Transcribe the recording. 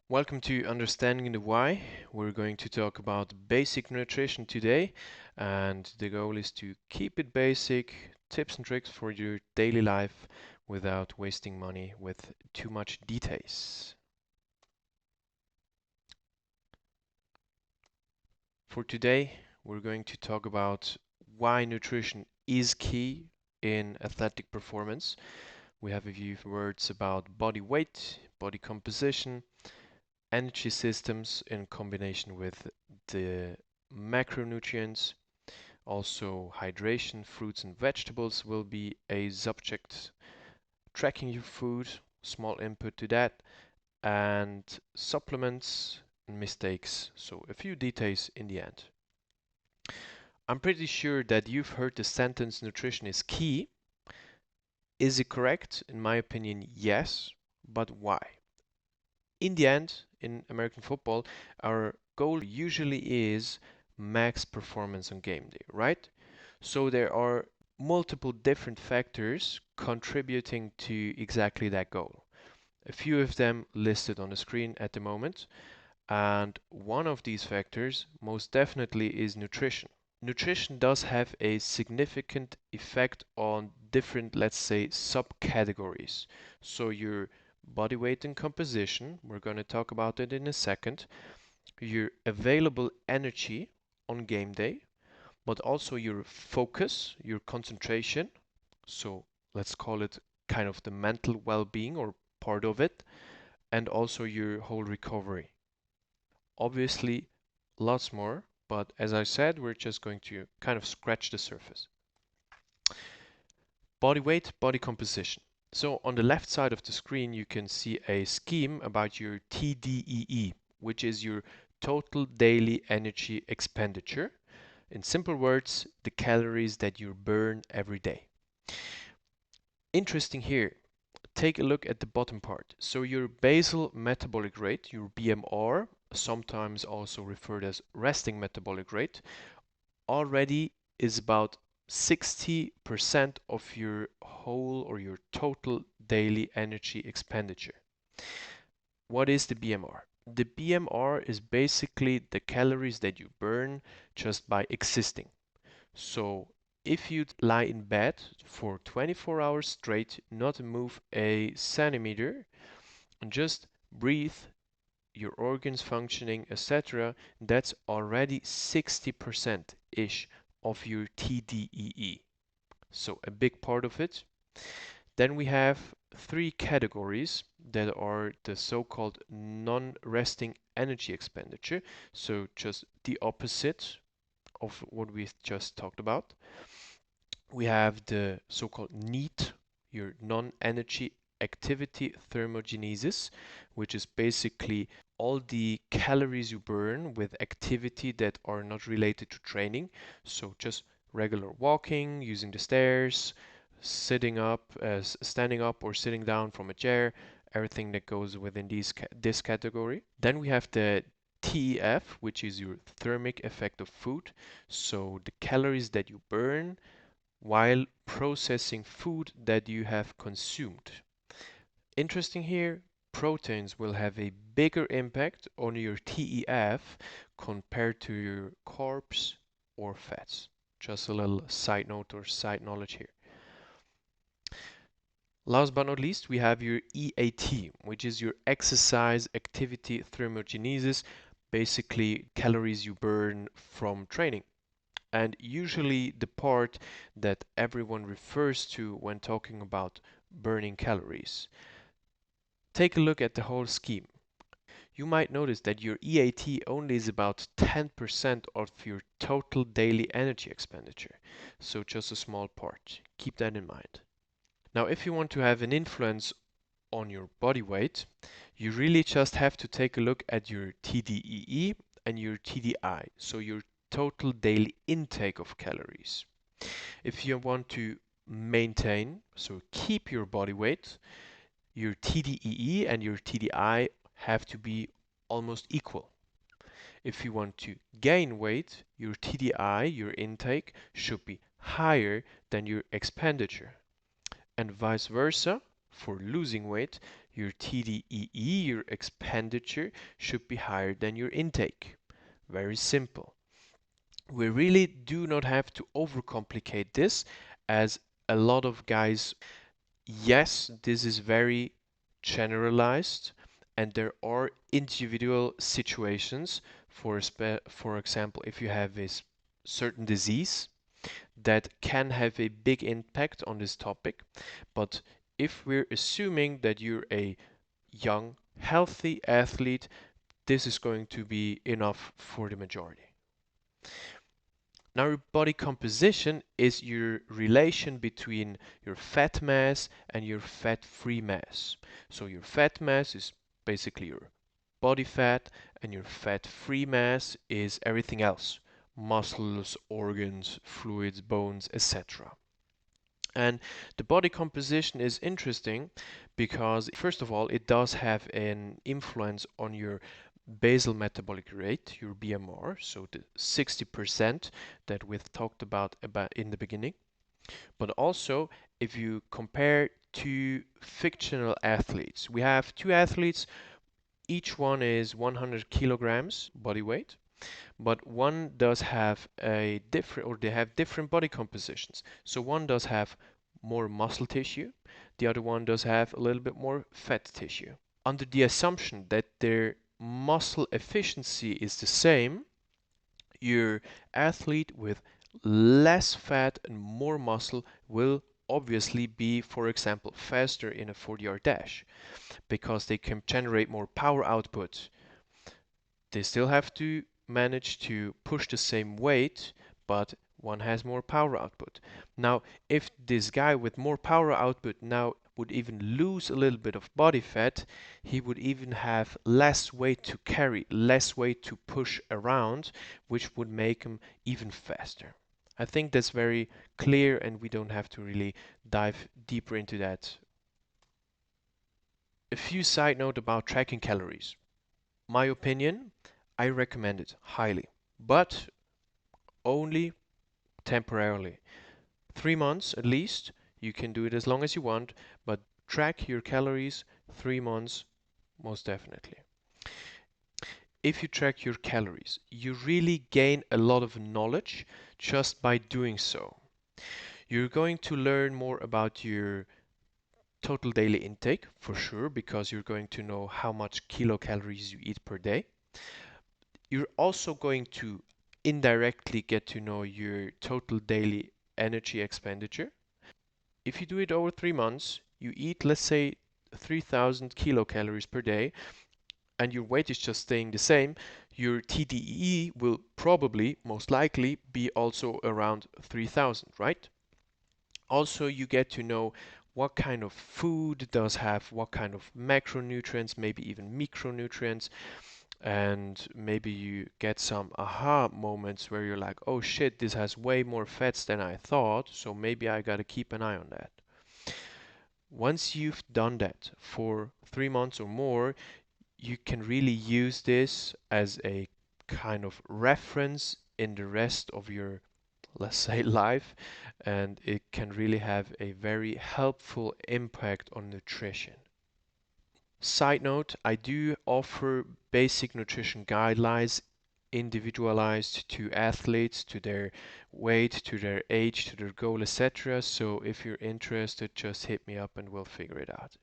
Welcome to Understanding the Why. We're going to talk about basic nutrition today, and the goal is to keep it basic, tips and tricks for your daily life without wasting money with too much details. For today, we're going to talk about why nutrition is key in athletic performance. We have a few words about body weight, body composition, energy systems in combination with the macronutrients. Also, hydration, fruits and vegetables will be a subject. Tracking your food, small input to that, and supplements and mistakes. So, a few details in the end. I'm pretty sure that you've heard the sentence nutrition is key. Is it correct? In my opinion, yes. But why? In the end, in American football, our goal usually is max performance on game day, right? So there are multiple different factors contributing to exactly that goal. A few of them listed on the screen at the moment, and one of these factors most definitely is nutrition. Nutrition does have a significant effect on different, let's say, subcategories. So your body weight and composition, we're going to talk about it in a second, your available energy on game day, but also your focus, your concentration. So let's call it kind of the mental well-being or part of it, and also your whole recovery. Obviously, lots more, but as I said, we're just going to kind of scratch the surface. Body weight, body composition. So on the left side of the screen, you can see a scheme about your TDEE, which is your total daily energy expenditure. In simple words, the calories that you burn every day. Interesting here, take a look at the bottom part. So your basal metabolic rate, your BMR, sometimes also referred as resting metabolic rate, already is about 60% of your whole or your total daily energy expenditure. What is the BMR? The BMR is basically the calories that you burn just by existing. So if you lie in bed for 24 hours straight, not move a centimeter, and just breathe, your organs functioning, etc., that's already 60%-ish of your TDEE. So a big part of it. Then we have three categories that are the so-called non-resting energy expenditure. So just the opposite of what we just talked about. We have the so-called NEAT, your non-energy activity thermogenesis, which is basically all the calories you burn with activity that are not related to training. So just regular walking, using the stairs, sitting up, standing up or sitting down from a chair, everything that goes within this category. Then we have the TEF, which is your thermic effect of food. So the calories that you burn while processing food that you have consumed. Interesting here, proteins will have a bigger impact on your TEF compared to your carbs or fats. Just a little side note or side knowledge here. Last but not least, we have your EAT, which is your exercise activity thermogenesis, basically calories you burn from training. And usually the part that everyone refers to when talking about burning calories. Take a look at the whole scheme. You might notice that your EAT only is about 10% of your total daily energy expenditure. So just a small part. Keep that in mind. Now, if you want to have an influence on your body weight, you really just have to take a look at your TDEE and your TDI, so your total daily intake of calories. If you want to maintain, so keep your body weight, your TDEE and your TDI have to be almost equal. If you want to gain weight, your TDI, your intake, should be higher than your expenditure. And vice versa for losing weight, your TDEE, your expenditure, should be higher than your intake. Very simple. We really do not have to overcomplicate this, as a lot of guys, yes, this is very generalized, and there are individual situations. For example, if you have a certain disease that can have a big impact on this topic. But if we're assuming that you're a young, healthy athlete, this is going to be enough for the majority. Now, your body composition is your relation between your fat mass and your fat-free mass. So your fat mass is basically your body fat, and your fat-free mass is everything else: muscles, organs, fluids, bones, etc. And the body composition is interesting because, first of all, it does have an influence on your basal metabolic rate, your BMR, so the 60% that we've talked about in the beginning. But also, if you compare two fictional athletes, we have two athletes, each one is 100 kilograms body weight, but one does have a different, or they have different body compositions. So one does have more muscle tissue, the other one does have a little bit more fat tissue. Under the assumption that their muscle efficiency is the same, your athlete with less fat and more muscle will obviously be, for example, faster in a 40-yard dash because they can generate more power output. They still have to manage to push the same weight, but one has more power output. Now, if this guy with more power output now would even lose a little bit of body fat, he would even have less weight to carry, less weight to push around, which would make him even faster. I think that's very clear, and we don't have to really dive deeper into that. A few side note about tracking calories. My opinion, I recommend it highly, but only temporarily. 3 months at least. You can do it as long as you want, but track your calories 3 months most definitely. If you track your calories, you really gain a lot of knowledge just by doing so. You're going to learn more about your total daily intake for sure, because you're going to know how much kilocalories you eat per day. You're also going to indirectly get to know your total daily energy expenditure. If you do it over 3 months, you eat, let's say, 3000 kilocalories per day, and your weight is just staying the same, your TDEE will probably, most likely, be also around 3000, right? Also, you get to know what kind of food does have what kind of macronutrients, maybe even micronutrients, and maybe you get some aha moments where you're like, oh shit, this has way more fats than I thought, so maybe I gotta keep an eye on that. Once you've done that for 3 months or more, you can really use this as a kind of reference in the rest of your, let's say, life, and it can really have a very helpful impact on nutrition. Side note, I do offer basic nutrition guidelines individualized to athletes, to their weight, to their age, to their goal, etc. So if you're interested, just hit me up and we'll figure it out.